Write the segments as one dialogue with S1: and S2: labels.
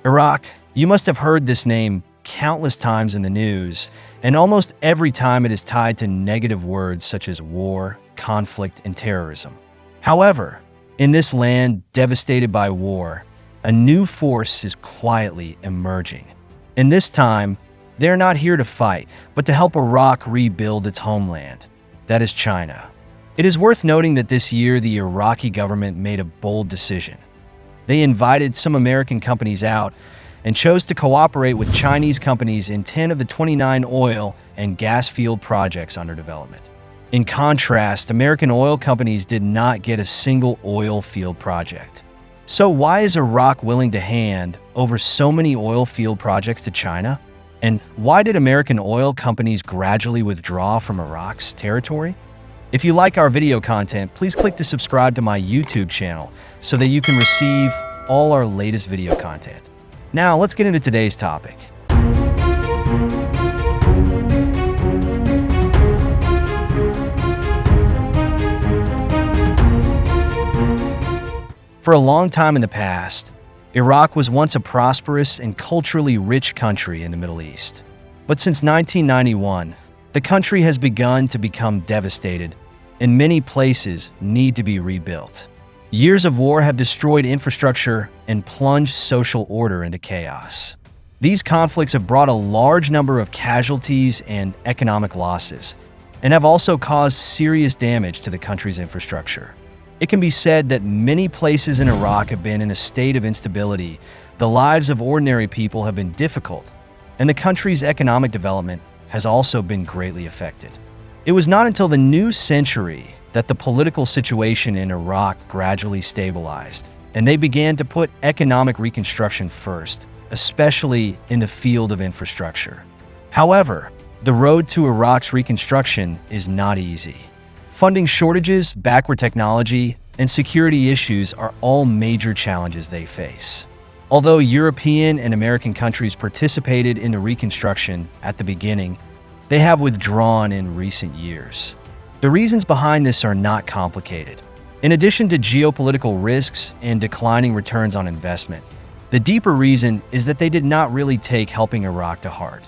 S1: Iraq, you must have heard this name countless times in the news, and almost every time it is tied to negative words such as war, conflict, and terrorism. However, in this land devastated by war, a new force is quietly emerging. And this time, they're not here to fight, but to help Iraq rebuild its homeland. That is China. It is worth noting that this year the Iraqi government made a bold decision. They invited some American companies out and chose to cooperate with Chinese companies in 10 of the 29 oil and gas field projects under development. In contrast, American oil companies did not get a single oil field project. So why is Iraq willing to hand over so many oil field projects to China? And why did American oil companies gradually withdraw from Iraq's territory? If you like our video content, please click to subscribe to my YouTube channel so that you can receive all our latest video content. Now, let's get into today's topic. For a long time in the past, Iraq was once a prosperous and culturally rich country in the Middle East. But since 1991, the country has begun to become devastated, and many places need to be rebuilt. Years of war have destroyed infrastructure and plunged social order into chaos. These conflicts have brought a large number of casualties and economic losses, and have also caused serious damage to the country's infrastructure. It can be said that many places in Iraq have been in a state of instability, the lives of ordinary people have been difficult, and the country's economic development has also been greatly affected. It was not until the new century that the political situation in Iraq gradually stabilized, and they began to put economic reconstruction first, especially in the field of infrastructure. However, the road to Iraq's reconstruction is not easy. Funding shortages, backward technology, and security issues are all major challenges they face. Although European and American countries participated in the reconstruction at the beginning, they have withdrawn in recent years. The reasons behind this are not complicated. In addition to geopolitical risks and declining returns on investment, the deeper reason is that they did not really take helping Iraq to heart.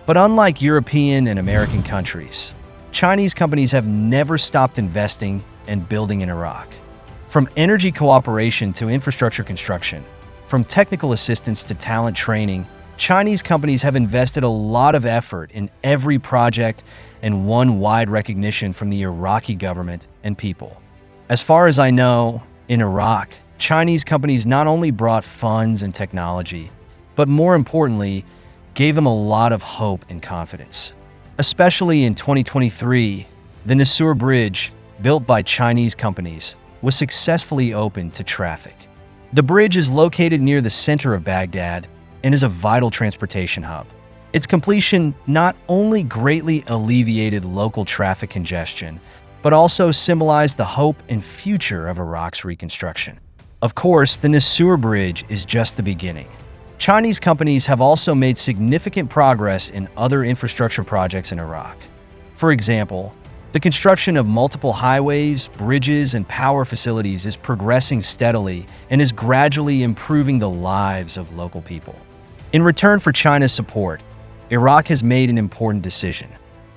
S1: But unlike European and American countries, Chinese companies have never stopped investing and building in Iraq. From energy cooperation to infrastructure construction, from technical assistance to talent training, Chinese companies have invested a lot of effort in every project and won wide recognition from the Iraqi government and people. As far as I know, in Iraq, Chinese companies not only brought funds and technology, but more importantly, gave them a lot of hope and confidence. Especially in 2023, the Nasur Bridge, built by Chinese companies, was successfully opened to traffic. The bridge is located near the center of Baghdad and is a vital transportation hub. Its completion not only greatly alleviated local traffic congestion, but also symbolized the hope and future of Iraq's reconstruction. Of course, the Nasur Bridge is just the beginning. Chinese companies have also made significant progress in other infrastructure projects in Iraq. For example, the construction of multiple highways, bridges, and power facilities is progressing steadily and is gradually improving the lives of local people. In return for China's support, Iraq has made an important decision.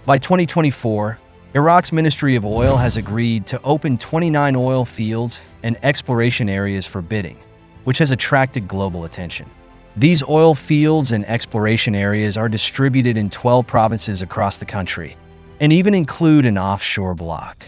S1: By 2024, Iraq's Ministry of Oil has agreed to open 29 oil fields and exploration areas for bidding, which has attracted global attention. These oil fields and exploration areas are distributed in 12 provinces across the country, and even include an offshore block.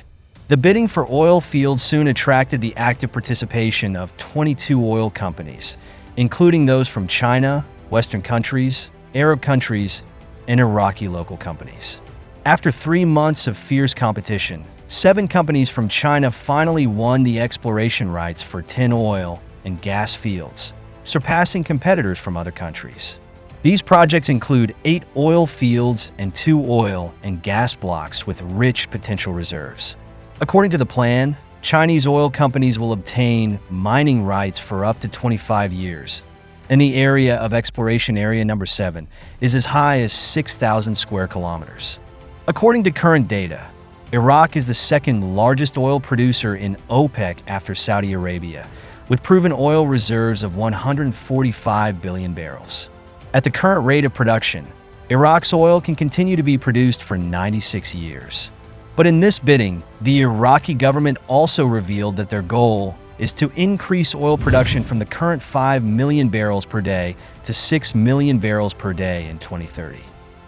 S1: The bidding for oil fields soon attracted the active participation of 22 oil companies, including those from China, Western countries, Arab countries, and Iraqi local companies. After 3 months of fierce competition, 7 companies from China finally won the exploration rights for 10 oil and gas fields, surpassing competitors from other countries. These projects include 8 oil fields and 2 oil and gas blocks with rich potential reserves. According to the plan, Chinese oil companies will obtain mining rights for up to 25 years, and the area of exploration area number 7 is as high as 6,000 square kilometers. According to current data, Iraq is the second largest oil producer in OPEC after Saudi Arabia, with proven oil reserves of 145 billion barrels. At the current rate of production, Iraq's oil can continue to be produced for 96 years. But in this bidding, the Iraqi government also revealed that their goal is to increase oil production from the current 5 million barrels per day to 6 million barrels per day in 2030.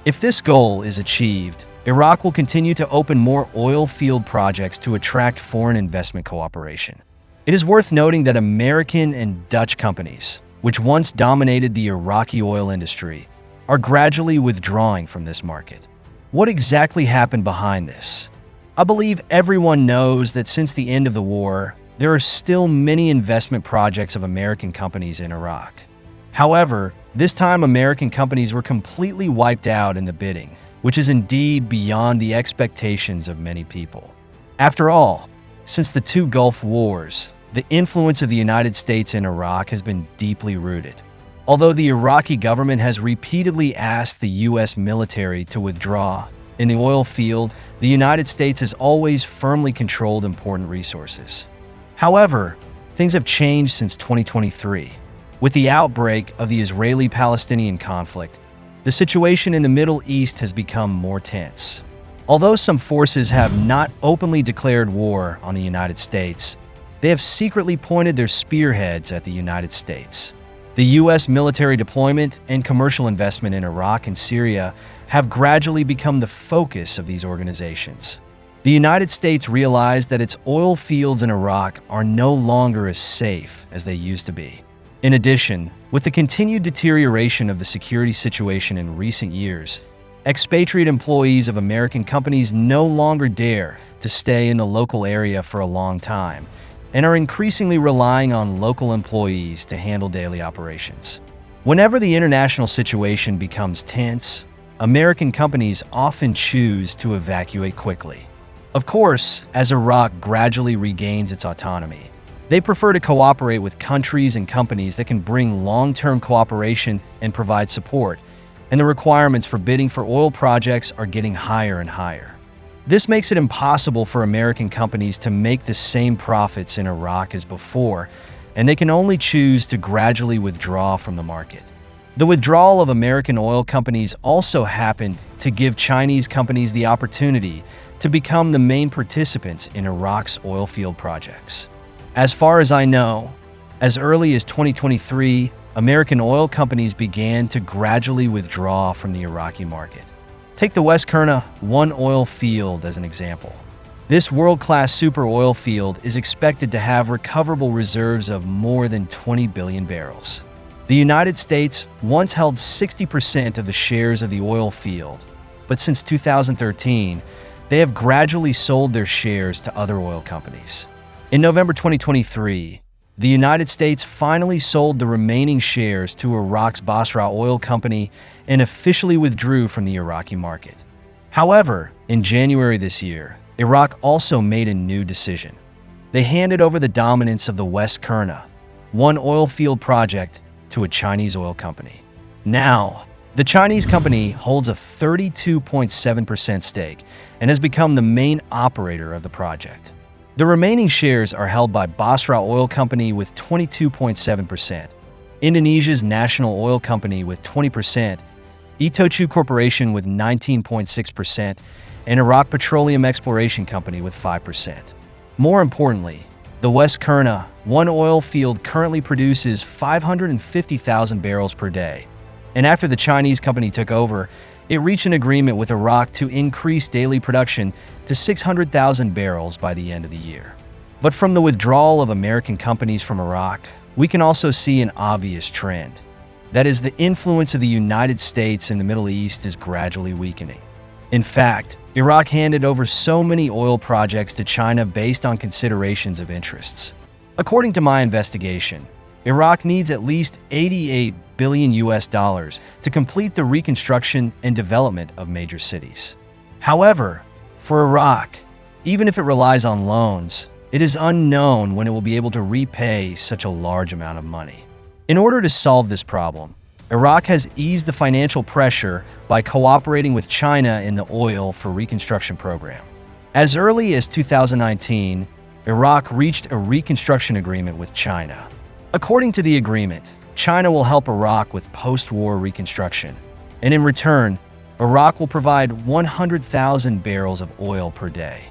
S1: If this goal is achieved, Iraq will continue to open more oil field projects to attract foreign investment cooperation. It is worth noting that American and Dutch companies, which once dominated the Iraqi oil industry, are gradually withdrawing from this market. What exactly happened behind this? I believe everyone knows that since the end of the war, there are still many investment projects of American companies in Iraq. However, this time American companies were completely wiped out in the bidding, which is indeed beyond the expectations of many people. After all, since the two Gulf Wars, the influence of the United States in Iraq has been deeply rooted. Although the Iraqi government has repeatedly asked the U.S. military to withdraw, in the oil field, the United States has always firmly controlled important resources. However, things have changed since 2023. With the outbreak of the Israeli-Palestinian conflict, the situation in the Middle East has become more tense. Although some forces have not openly declared war on the United States, they have secretly pointed their spearheads at the United States. The U.S. military deployment and commercial investment in Iraq and Syria have gradually become the focus of these organizations. The United States realized that its oil fields in Iraq are no longer as safe as they used to be. In addition, with the continued deterioration of the security situation in recent years, expatriate employees of American companies no longer dare to stay in the local area for a long time and are increasingly relying on local employees to handle daily operations. Whenever the international situation becomes tense, American companies often choose to evacuate quickly. Of course, as Iraq gradually regains its autonomy, they prefer to cooperate with countries and companies that can bring long-term cooperation and provide support, and the requirements for bidding for oil projects are getting higher and higher. This makes it impossible for American companies to make the same profits in Iraq as before, and they can only choose to gradually withdraw from the market. The withdrawal of American oil companies also happened to give Chinese companies the opportunity to become the main participants in Iraq's oil field projects. As far as I know, as early as 2023, American oil companies began to gradually withdraw from the Iraqi market. Take the West Qurna 1 oil field as an example. This world-class super oil field is expected to have recoverable reserves of more than 20 billion barrels. The United States once held 60% of the shares of the oil field, but since 2013, they have gradually sold their shares to other oil companies. In November 2023, the United States finally sold the remaining shares to Iraq's Basra Oil Company and officially withdrew from the Iraqi market. However, in January this year, Iraq also made a new decision. They handed over the dominance of the West Qurna 1 oil field project to a Chinese oil company. Now, the Chinese company holds a 32.7% stake and has become the main operator of the project. The remaining shares are held by Basra Oil Company with 22.7%, Indonesia's National Oil Company with 20%, Itochu Corporation with 19.6%, and Iraq Petroleum Exploration Company with 5%. More importantly, the West Qurna 1 oil field currently produces 550,000 barrels per day, and after the Chinese company took over, it reached an agreement with Iraq to increase daily production to 600,000 barrels by the end of the year. But from the withdrawal of American companies from Iraq, we can also see an obvious trend. That is, the influence of the United States in the Middle East is gradually weakening. In fact, Iraq handed over so many oil projects to China based on considerations of interests. According to my investigation, Iraq needs at least $88 billion to complete the reconstruction and development of major cities. However, for Iraq, even if it relies on loans, it is unknown when it will be able to repay such a large amount of money. In order to solve this problem, Iraq has eased the financial pressure by cooperating with China in the oil for reconstruction program. As early as 2019, Iraq reached a reconstruction agreement with China. According to the agreement, China will help Iraq with post-war reconstruction, and in return, Iraq will provide 100,000 barrels of oil per day.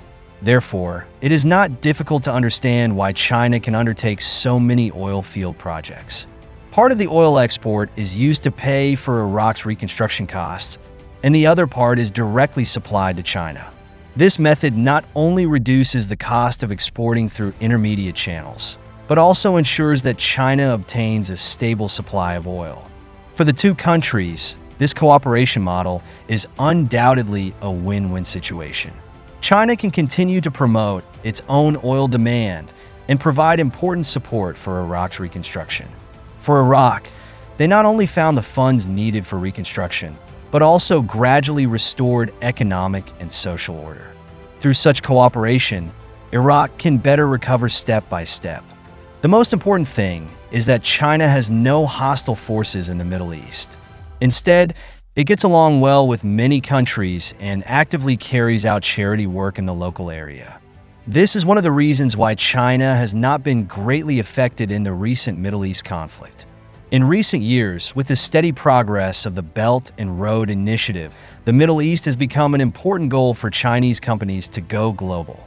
S1: Therefore, it is not difficult to understand why China can undertake so many oil field projects. Part of the oil export is used to pay for Iraq's reconstruction costs, and the other part is directly supplied to China. This method not only reduces the cost of exporting through intermediate channels, but also ensures that China obtains a stable supply of oil. For the two countries, this cooperation model is undoubtedly a win-win situation. China can continue to promote its own oil demand and provide important support for Iraq's reconstruction. For Iraq, they not only found the funds needed for reconstruction, but also gradually restored economic and social order. Through such cooperation, Iraq can better recover step by step. The most important thing is that China has no hostile forces in the Middle East. Instead, it gets along well with many countries and actively carries out charity work in the local area. This is one of the reasons why China has not been greatly affected in the recent Middle East conflict. In recent years, with the steady progress of the Belt and Road Initiative, the Middle East has become an important goal for Chinese companies to go global.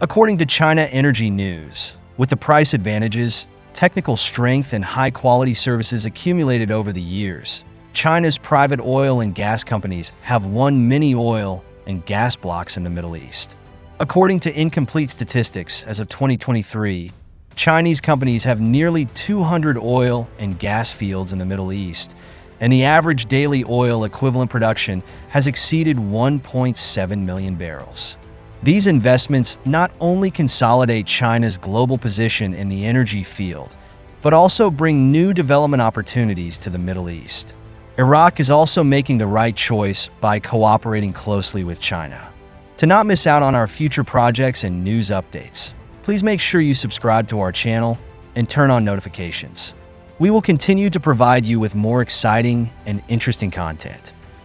S1: According to China Energy News, with the price advantages, technical strength, and high-quality services accumulated over the years, China's private oil and gas companies have won many oil and gas blocks in the Middle East. According to incomplete statistics as of 2023, Chinese companies have nearly 200 oil and gas fields in the Middle East, and the average daily oil equivalent production has exceeded 1.7 million barrels. These investments not only consolidate China's global position in the energy field, but also bring new development opportunities to the Middle East. Iraq is also making the right choice by cooperating closely with China. To not miss out on our future projects and news updates, please make sure you subscribe to our channel and turn on notifications. We will continue to provide you with more exciting and interesting content.